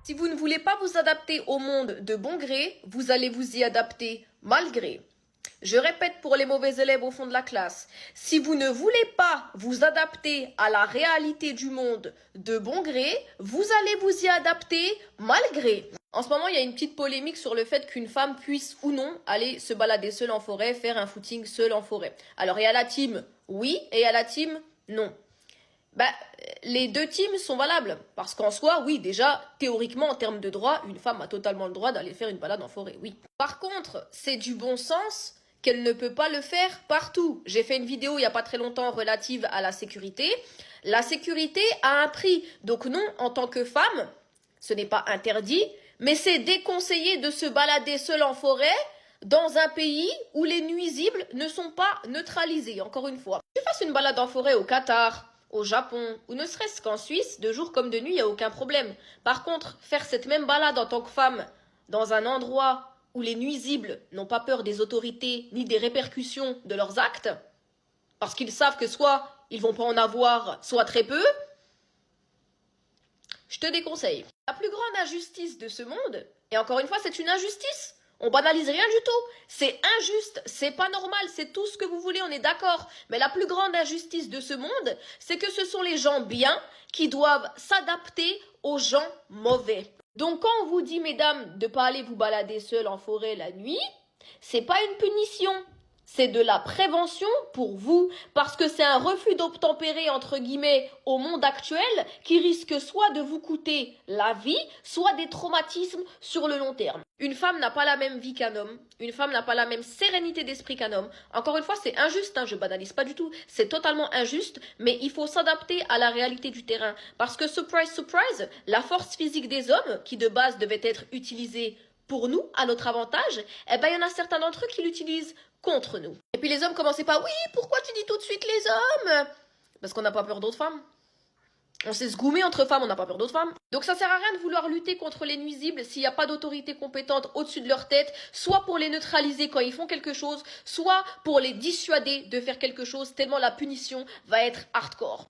Si vous ne voulez pas vous adapter au monde de bon gré, vous allez vous y adapter malgré. Je répète pour les mauvais élèves au fond de la classe, si vous ne voulez pas vous adapter à la réalité du monde de bon gré, vous allez vous y adapter malgré. En ce moment, il y a une petite polémique sur le fait qu'une femme puisse ou non aller se balader seule en forêt, faire un footing seule en forêt. Alors, il y a la team oui et il y a la team non. Les deux teams sont valables. Parce qu'en soi, oui, déjà, théoriquement, en termes de droit, une femme a totalement le droit d'aller faire une balade en forêt, oui. Par contre, c'est du bon sens qu'elle ne peut pas le faire partout. J'ai fait une vidéo il n'y a pas très longtemps relative à la sécurité. La sécurité a un prix. Donc non, en tant que femme, ce n'est pas interdit, mais c'est déconseillé de se balader seule en forêt dans un pays où les nuisibles ne sont pas neutralisés, encore une fois. Que tu fasses une balade en forêt au Qatar, au Japon, ou ne serait-ce qu'en Suisse, de jour comme de nuit, il n'y a aucun problème. Par contre, faire cette même balade en tant que femme dans un endroit où les nuisibles n'ont pas peur des autorités ni des répercussions de leurs actes, parce qu'ils savent que soit ils vont pas en avoir, soit très peu, je te déconseille. La plus grande injustice de ce monde, et encore une fois, c'est une injustice. On banalise rien du tout. C'est injuste, c'est pas normal, c'est tout ce que vous voulez, on est d'accord. Mais la plus grande injustice de ce monde, c'est que ce sont les gens bien qui doivent s'adapter aux gens mauvais. Donc quand on vous dit, mesdames, de pas aller vous balader seule en forêt la nuit, c'est pas une punition. C'est de la prévention pour vous, parce que c'est un refus d'obtempérer, entre guillemets, au monde actuel qui risque soit de vous coûter la vie, soit des traumatismes sur le long terme. Une femme n'a pas la même vie qu'un homme, une femme n'a pas la même sérénité d'esprit qu'un homme. Encore une fois, c'est injuste, je banalise pas du tout, c'est totalement injuste, mais il faut s'adapter à la réalité du terrain. Parce que, surprise, surprise, la force physique des hommes, qui de base devait être utilisée pour nous, à notre avantage, il y en a certains d'entre eux qui l'utilisent contre nous. Et puis les hommes commençaient pas, oui, pourquoi tu dis tout de suite les hommes? Parce qu'on n'a pas peur d'autres femmes. On sait se goumer entre femmes, on n'a pas peur d'autres femmes. Donc ça sert à rien de vouloir lutter contre les nuisibles s'il n'y a pas d'autorité compétente au-dessus de leur tête, soit pour les neutraliser quand ils font quelque chose, soit pour les dissuader de faire quelque chose tellement la punition va être hardcore.